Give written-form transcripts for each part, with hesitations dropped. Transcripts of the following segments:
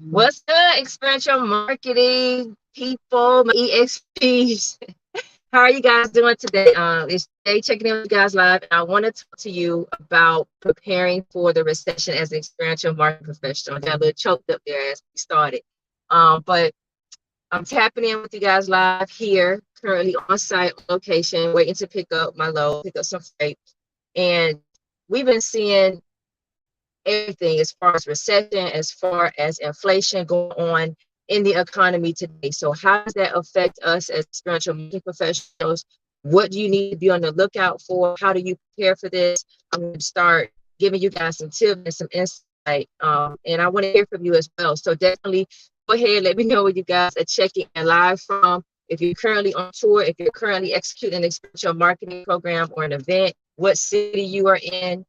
What's good, experiential marketing people, my EXPs? How are you guys doing today? It's Jay checking in with you guys live, and I want to talk to you about preparing for the recession as an experiential marketing professional. I got a little choked up there as we started, but I'm tapping in with you guys live here, currently on site location, waiting to pick up my load, pick up some freight, and we've been seeing everything as far as recession, as far as inflation going on in the economy today. So how does that affect us as spiritual marketing professionals? What do you need to be on the lookout for? How do you prepare for this? I'm going to start giving you guys some tips and some insight. And I want to hear from you as well. So definitely go ahead, let me know where you guys are checking in live from. If you're currently on tour, if you're currently executing an experiential marketing program or an event, what city you are in,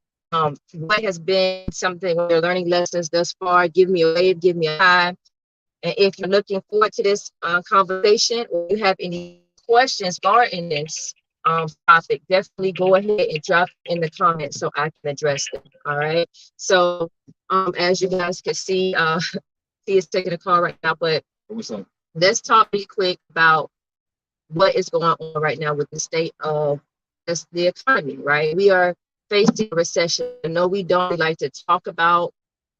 what has been something when you're learning lessons thus far. Give me a wave, give me a hi. And if you're looking forward to this conversation, or you have any questions regarding this topic, definitely go ahead and drop in the comments so I can address them. All right. So as you guys can see, he is taking a call right now, but let's talk really quick about what is going on right now with the state of the economy, right? We are facing a recession. I know we don't like to talk about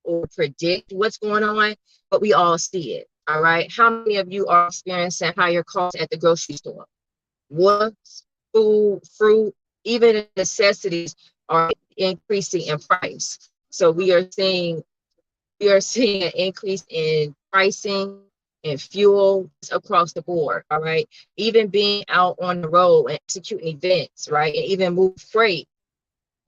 or predict what's going on, but we all see it. All right. How many of you are experiencing higher costs at the grocery store? Water, food, fruit, even necessities are increasing in price. So we are seeing an increase in pricing and fuel across the board. All right. Even being out on the road and executing events, right? And even move freight,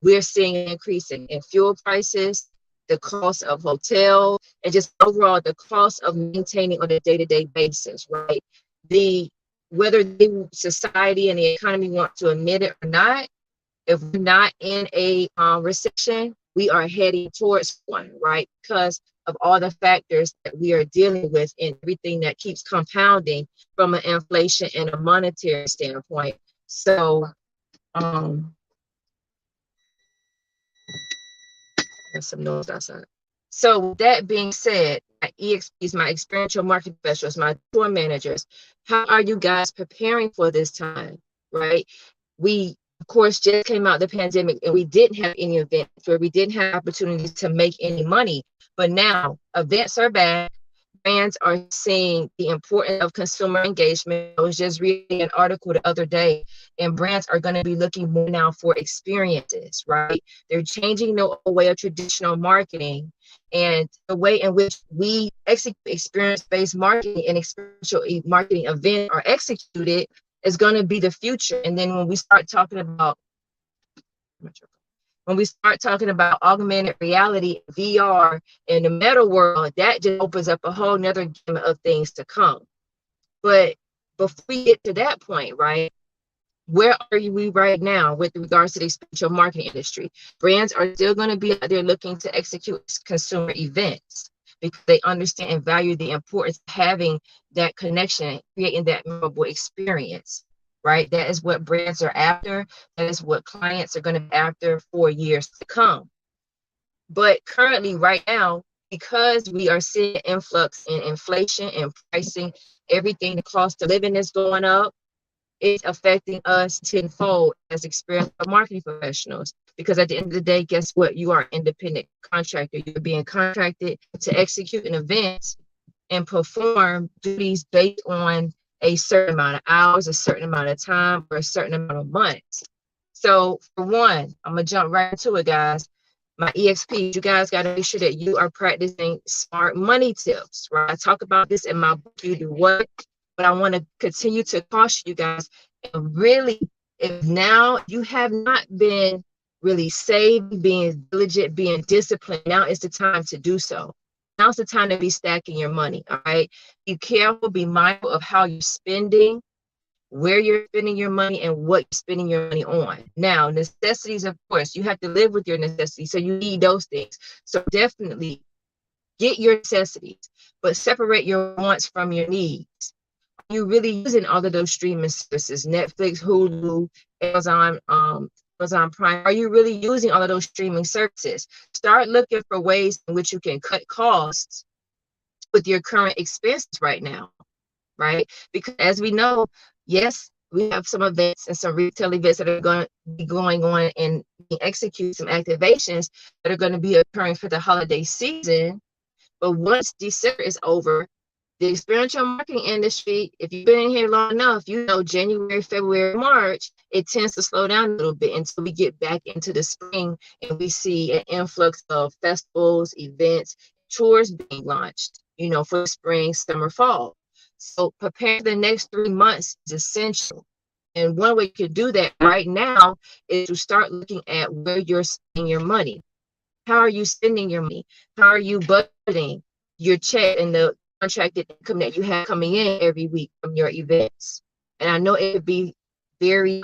we're seeing an increase in fuel prices, the cost of hotel, and just overall the cost of maintaining on a day-to-day basis, right? The whether the society and the economy want to admit it or not, if we're not in a recession, we are heading towards one, right? Because of all the factors that we are dealing with and everything that keeps compounding from an inflation and a monetary standpoint. So, there's some noise outside. So with that being said, my EXPs, my experiential marketing professionals, my tour managers, how are you guys preparing for this time, right? We, of course, just came out of the pandemic and we didn't have any events where we didn't have opportunities to make any money. But now events are back. Brands are seeing the importance of consumer engagement. I was just reading an article the other day, and brands are going to be looking more now for experiences, right? They're changing the way of traditional marketing, and the way in which we execute experience-based marketing and experiential marketing events are executed is going to be the future. And then when we start talking about augmented reality, VR, and the meta world, that just opens up a whole nother gamut of things to come. But before we get to that point, right, where are we right now with regards to the experiential marketing industry? Brands are still going to be out there looking to execute consumer events because they understand and value the importance of having that connection, creating that memorable experience, right? That is what brands are after. That is what clients are going to be after for years to come. But currently, right now, because we are seeing an influx in inflation and pricing, everything, the cost of living is going up, it's affecting us tenfold as experienced marketing professionals. Because at the end of the day, guess what? You are an independent contractor. You're being contracted to execute an event and perform duties based on a certain amount of hours, a certain amount of time, or a certain amount of months. So for one, I'm gonna jump right into it, guys. My EXP, you guys got to make sure that you are practicing smart money tips, right? I talk about this in my book, You Do What, but I want to continue to caution you guys. And really, if now you have not been really saving, being diligent, being disciplined, now is the time to do so. Now's the time to be stacking your money, all right? Be careful, be mindful of how you're spending, where you're spending your money, and what you're spending your money on. Now, necessities, of course, you have to live with your necessities, so you need those things. So definitely get your necessities, but separate your wants from your needs. Are you really using all of those streaming services, Netflix, Hulu, Amazon Prime? Are you really using all of those streaming services? Start looking for ways in which you can cut costs with your current expenses right now, right? Because as we know, yes, we have some events and some retail events that are going to be going on and execute some activations that are going to be occurring for the holiday season. But once December is over, the experiential marketing industry, if you've been in here long enough, you know January, February, March, it tends to slow down a little bit until we get back into the spring and we see an influx of festivals, events, tours being launched, you know, for spring, summer, fall. So preparing the next 3 months is essential. And one way you can do that right now is to start looking at where you're spending your money. How are you spending your money? How are you budgeting your check and the contracted income that you have coming in every week from your events? And I know it could be very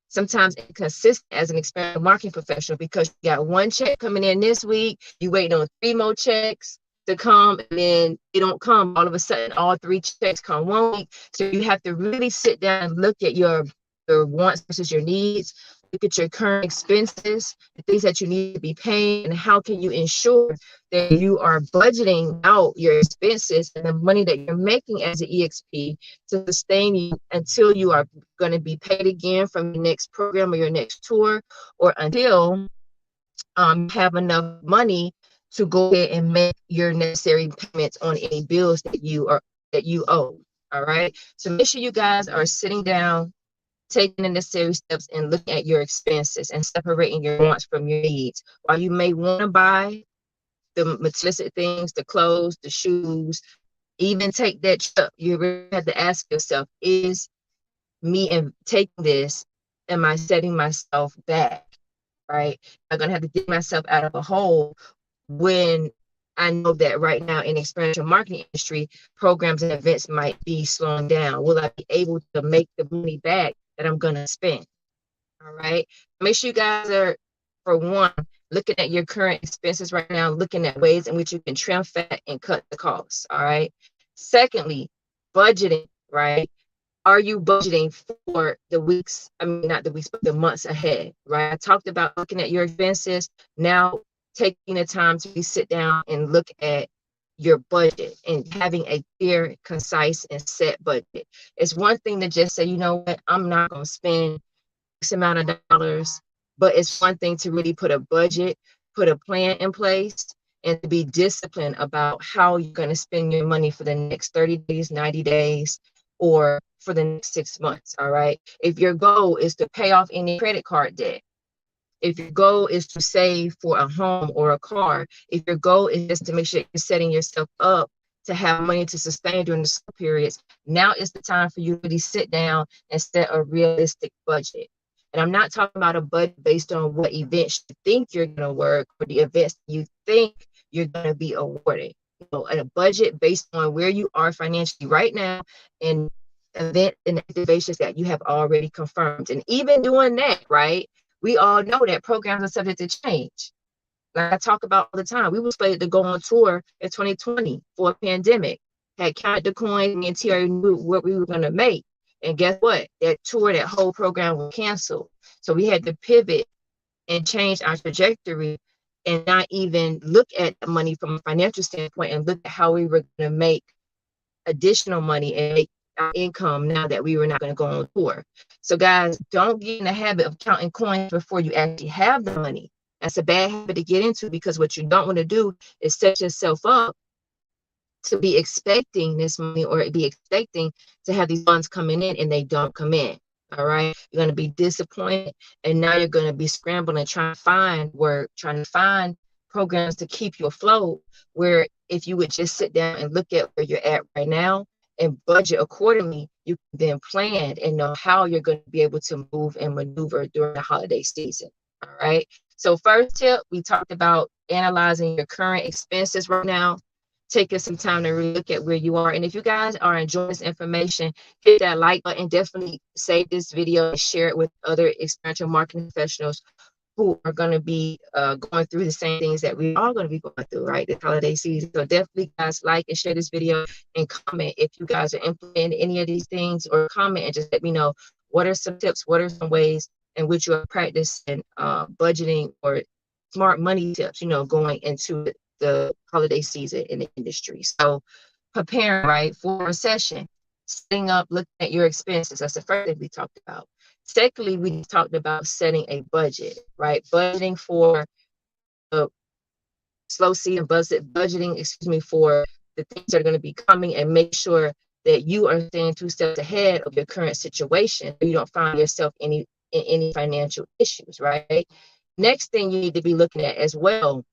sometimes inconsistent as an experiential marketing professional because you got one check coming in this week, you waiting on 3 more checks to come, and then they don't come. All of a sudden, all 3 checks come one week. So you have to really sit down and look at your wants versus your needs. Look at your current expenses, the things that you need to be paying, and how can you ensure that you are budgeting out your expenses and the money that you're making as an EXP to sustain you until you are going to be paid again from your next program or your next tour, or until you have enough money to go ahead and make your necessary payments on any bills that you owe. All right. So make sure you guys are sitting down, taking the necessary steps and looking at your expenses and separating your wants from your needs. While you may want to buy the materialistic things, the clothes, the shoes, even take that trip, you really have to ask yourself, is me and taking this, am I setting myself back, right? I'm going to have to dig myself out of a hole when I know that right now in the experiential marketing industry, programs and events might be slowing down. Will I be able to make the money back that I'm going to spend? All right. Make sure you guys are, for one, looking at your current expenses right now, looking at ways in which you can trim fat and cut the costs. All right. Secondly, budgeting, right? Are you budgeting for the weeks? I mean, not the weeks, but the months ahead, right? I talked about looking at your expenses. Now, taking the time to sit down and look at your budget and having a clear, concise, and set budget. It's one thing to just say, you know what, I'm not going to spend X amount of dollars, but it's one thing to really put a budget, put a plan in place, and to be disciplined about how you're going to spend your money for the next 30 days, 90 days, or for the next 6 months. All right. If your goal is to pay off any credit card debt, if your goal is to save for a home or a car, if your goal is just to make sure you're setting yourself up to have money to sustain during the slow periods, now is the time for you to really sit down and set a realistic budget. And I'm not talking about a budget based on what events you think you're going to work or the events you think you're going to be awarded. You know, and a budget based on where you are financially right now and event and activations that you have already confirmed. And even doing that, right? We all know that programs are subject to change. Like I talk about all the time, we were slated to go on tour in 2020 for a pandemic. Had counted the coins, me and Terry knew what we were going to make. And guess what? That tour, that whole program was canceled. So we had to pivot and change our trajectory and not even look at the money from a financial standpoint and look at how we were going to make additional money and make our income now that we were not going to go on tour. So guys, don't get in the habit of counting coins before you actually have the money. That's a bad habit to get into because what you don't want to do is set yourself up to be expecting this money or be expecting to have these funds coming in and they don't come in. All right. You're going to be disappointed. And now you're going to be scrambling, trying to find work, trying to find programs to keep you afloat. Where if you would just sit down and look at where you're at right now and budget accordingly, you can then plan and know how you're going to be able to move and maneuver during the holiday season. All right. So first tip, we talked about analyzing your current expenses right now. Taking some time to really look at where you are. And if you guys are enjoying this information, hit that like button. Definitely save this video and share it with other experiential marketing professionals who are going to be going through the same things that we are going to be going through, right, this holiday season. So definitely, guys, like and share this video and comment if you guys are implementing any of these things, or comment and just let me know what are some tips, what are some ways in which you are practicing budgeting or smart money tips, you know, going into the holiday season in the industry. So preparing, right, for a recession, setting up, looking at your expenses. That's the first thing we talked about. Secondly, we talked about setting a budget, right? Budgeting for the slow season, budgeting, for the things that are going to be coming, and make sure that you are staying 2 steps ahead of your current situation. So you don't find yourself in any financial issues, right? Next thing you need to be looking at as well,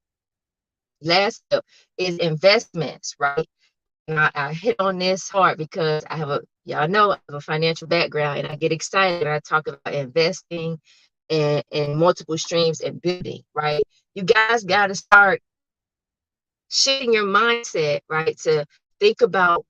last step, is investments, right? And I hit on this hard because y'all know I have a financial background, and I get excited when I talk about investing and multiple streams and building, right? You guys got to start shifting your mindset, right, to think about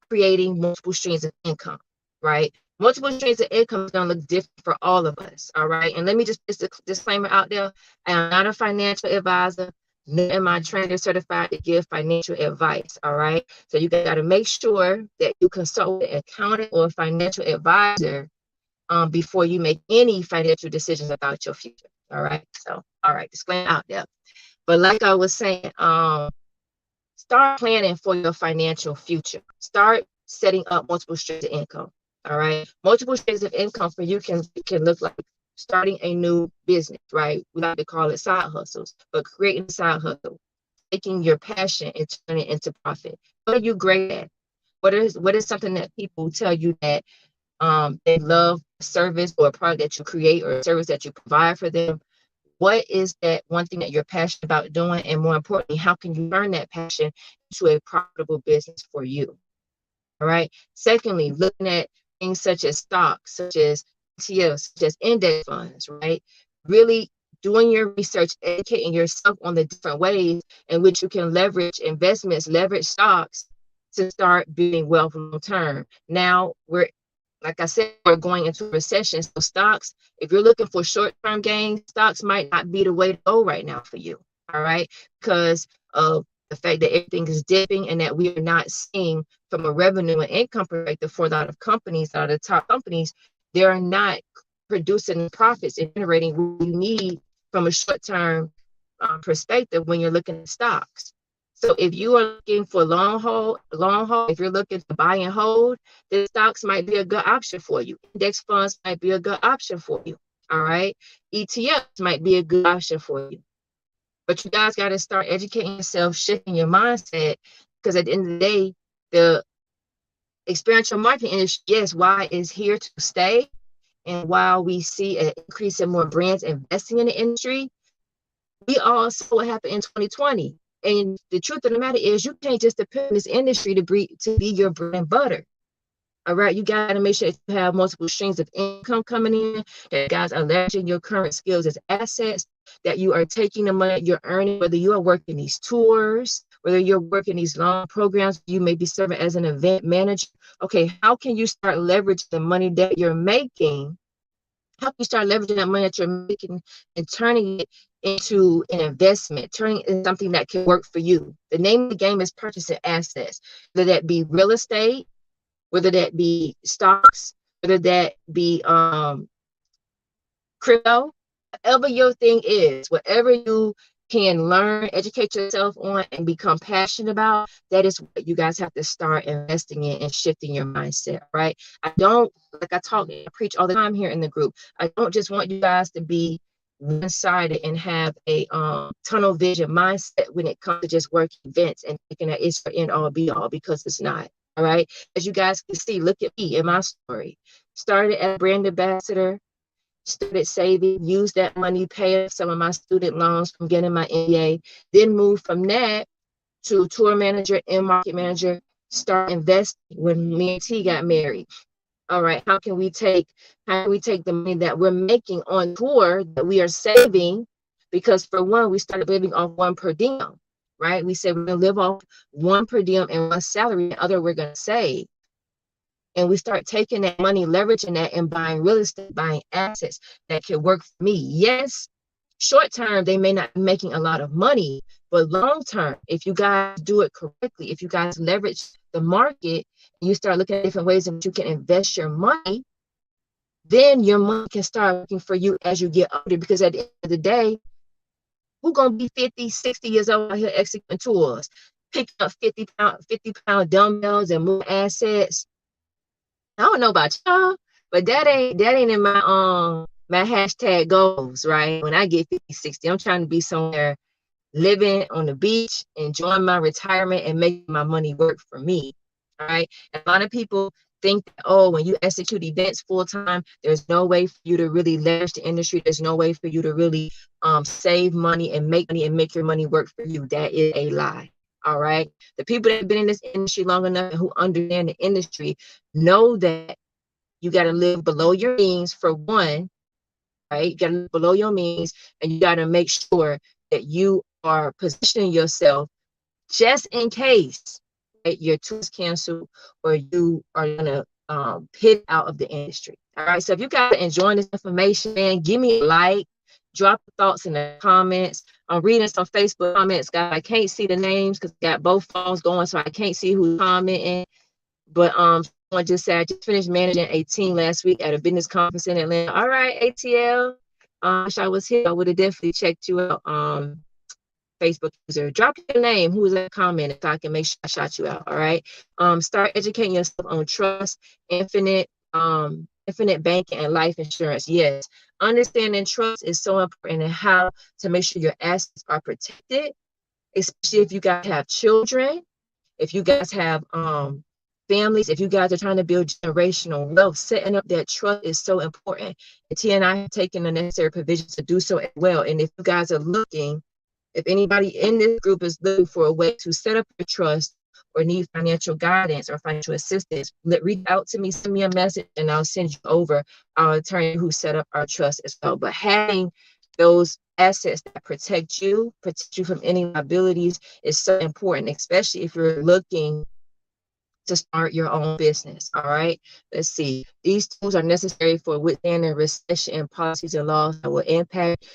creating multiple streams of income, right? Multiple streams of income is going to look different for all of us, all right? And let me just put a disclaimer out there. I am not a financial advisor, nor am I trained or certified to give financial advice, all right? So you got to make sure that you consult with an accountant or a financial advisor before you make any financial decisions about your future, all right? So, all right, disclaimer out there. But like I was saying, start planning for your financial future. Start setting up multiple streams of income. All right. Multiple streams of income for you can look like starting a new business, right? We like to call it side hustles, but creating a side hustle, taking your passion and turning it into profit. What are you great at? What is something that people tell you that they love, a service or a product that you create or a service that you provide for them? What is that one thing that you're passionate about doing? And more importantly, how can you turn that passion into a profitable business for you? All right. Secondly, looking at things such as stocks, such as ETFs, such as index funds, right? Really doing your research, educating yourself on the different ways in which you can leverage investments, leverage stocks to start building wealth long term. Now, like I said, we're going into a recession. So stocks, if you're looking for short-term gains, stocks might not be the way to go right now for you. All right. Because of the fact that everything is dipping and that we are not seeing from a revenue and income perspective for a lot of companies, a lot of top companies, they are not producing profits and generating what you need from a short-term perspective when you're looking at stocks. So if you are looking for long haul, if you're looking to buy and hold, then stocks might be a good option for you. Index funds might be a good option for you. All right. ETFs might be a good option for you. But you guys got to start educating yourself, shifting your mindset, because at the end of the day, the experiential marketing industry, yes, why is here to stay. And while we see an increase in more brands investing in the industry, we all saw what happened in 2020. And the truth of the matter is, you can't just depend on this industry to be your bread and butter. All right, you got to make sure that you have multiple streams of income coming in, that you guys are leveraging your current skills as assets, that you are taking the money you're earning, whether you are working these tours, whether you're working these long programs, you may be serving as an event manager. Okay, how can you start leveraging the money that you're making? How can you start leveraging that money that you're making and turning it into an investment, turning it into something that can work for you? The name of the game is purchasing assets, whether that be real estate, whether that be stocks, whether that be crypto, whatever your thing is, whatever you can learn, educate yourself on, and become passionate about, that is what you guys have to start investing in and shifting your mindset, right? I don't, like I preach all the time here in the group, I don't just want you guys to be one-sided and have a tunnel vision mindset when it comes to just working events and thinking that it's for end all be all, because it's not. All right. As you guys can see, look at me in my story. Started as a brand ambassador, started saving, used that money, paid some of my student loans from getting my MBA, then moved from that to tour manager and market manager, start investing when me and T got married. All right, how can we take the money that we're making on tour that we are saving? Because for one, we started living off one per diem, right? We said we're gonna live off one per diem and one salary, and other we're gonna save. And we start taking that money, leveraging that, and buying real estate, buying assets that can work for me. Yes, short term, they may not be making a lot of money, but long term, if you guys do it correctly, if you guys leverage the market, and you start looking at different ways in which you can invest your money, then your money can start working for you as you get older. Because at the end of the day, Who gonna be 50, 60 years old out here executing tours, picking up 50-pound dumbbells and more assets? I don't know about y'all, but that ain't in my hashtag goals, right? When I get 50, 60, I'm trying to be somewhere living on the beach, enjoying my retirement and making my money work for me. All right. And a lot of people think that, oh, when you execute events full time, there's no way for you to really leverage the industry. There's no way for you to really save money and make your money work for you. That is a lie. All right. The people that have been in this industry long enough and who understand the industry know that you got to live below your means for one, right? You got to live below your means, and you got to make sure that you are positioning yourself just in case, right, your tour is canceled or you are gonna pivot out of the industry. All right. So if you guys are enjoying this information, man, give me a like, drop your thoughts in the comments. I'm reading some Facebook comments, guys. I can't see the names because I got both phones going, so I can't see who's commenting. But someone just said I just finished managing a team last week at a business conference in Atlanta. All right, ATL. Wish I was here. I would have definitely checked you out. Facebook user. Drop your name, who's in the comment, so I can make sure I shout you out. All right. Start educating yourself on trust, infinite banking, and life insurance. Yes. Understanding trust is so important, and how to make sure your assets are protected, especially if you guys have children, if you guys have families, if you guys are trying to build generational wealth. Setting up that trust is so important. And T and I have taken the necessary provisions to do so as well. And if you guys are looking, if anybody in this group is looking for a way to set up your trust or need financial guidance or financial assistance, reach out to me, send me a message, and I'll send you over our attorney who set up our trust as well. But having those assets that protect you from any liabilities is so important, especially if you're looking to start your own business. All right. Let's see. These tools are necessary for withstanding recession and policies and laws that will impact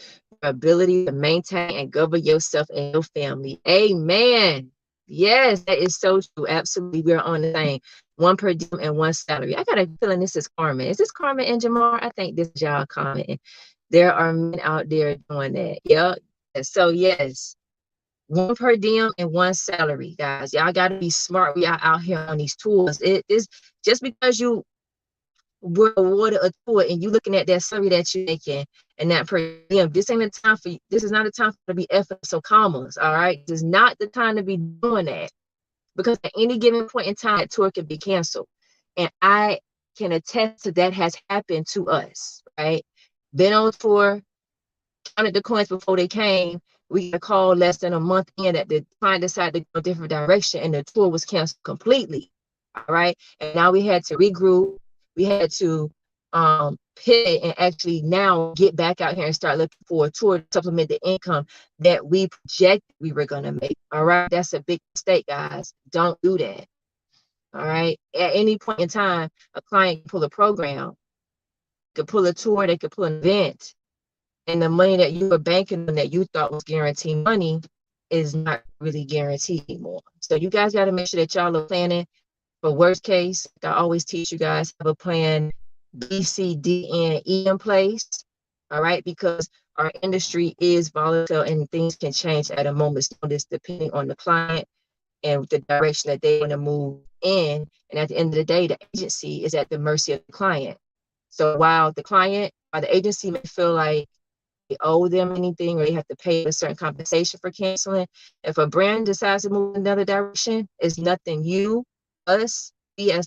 your ability to maintain and govern yourself and your family. Amen. Yes, that is so true. Absolutely. We're on the same. One per diem and one salary. I got a feeling this is Carmen. Is this Carmen and Jamar? I think this is y'all commenting. There are men out there doing that. Yep. So yes, one per diem and one salary, guys. Y'all got to be smart. We are out here on these tools. It is just because you were awarded a tour and you looking at that salary that you're making and that per diem. This ain't a time for you. This is not a time to be effing so commas. All right. This is not the time to be doing that, because at any given point in time, that tour can be canceled. And I can attest to that has happened to us, right? Been on tour, counted the coins before they came. We got a call less than a month in that the client decided to go a different direction and the tour was canceled completely. All right. And now we had to regroup. We had to pivot and actually now get back out here and start looking for a tour to supplement the income that we projected we were going to make. All right. That's a big mistake, guys. Don't do that. All right. At any point in time, a client can pull a program, could pull a tour, they could pull an event, and the money that you were banking on that you thought was guaranteed money is not really guaranteed anymore. So you guys got to make sure that y'all are planning for worst case. I always teach you guys, have a plan B, C, D, and E in place. All right, because our industry is volatile and things can change at a moment's notice depending on the client and the direction that they want to move in. And at the end of the day, the agency is at the mercy of the client. So while the agency may feel like owe them anything or they have to pay a certain compensation for canceling, if a brand decides to move in another direction, it's nothing we as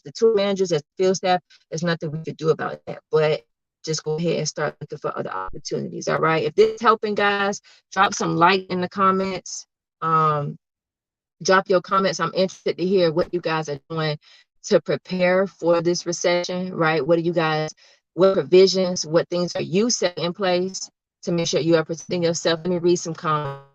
the tour managers, as the field staff, there's nothing we could do about that. But just go ahead and start looking for other opportunities. All right. If this is helping, guys, drop some like in the comments. Drop your comments. I'm interested to hear what you guys are doing to prepare for this recession, right? What provisions, what things are you setting in place to make sure you are protecting yourself? Let me read some comments.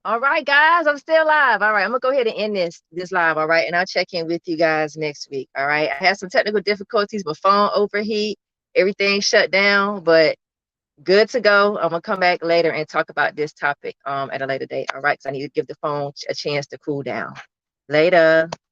All right, guys, I'm still live. All right, I'm gonna go ahead and end this live. All right, and I'll check in with you guys next week. All right, I had some technical difficulties, my phone overheat, everything shut down, but good to go. I'm gonna come back later and talk about this topic at a later date. All right, because I need to give the phone a chance to cool down. Later.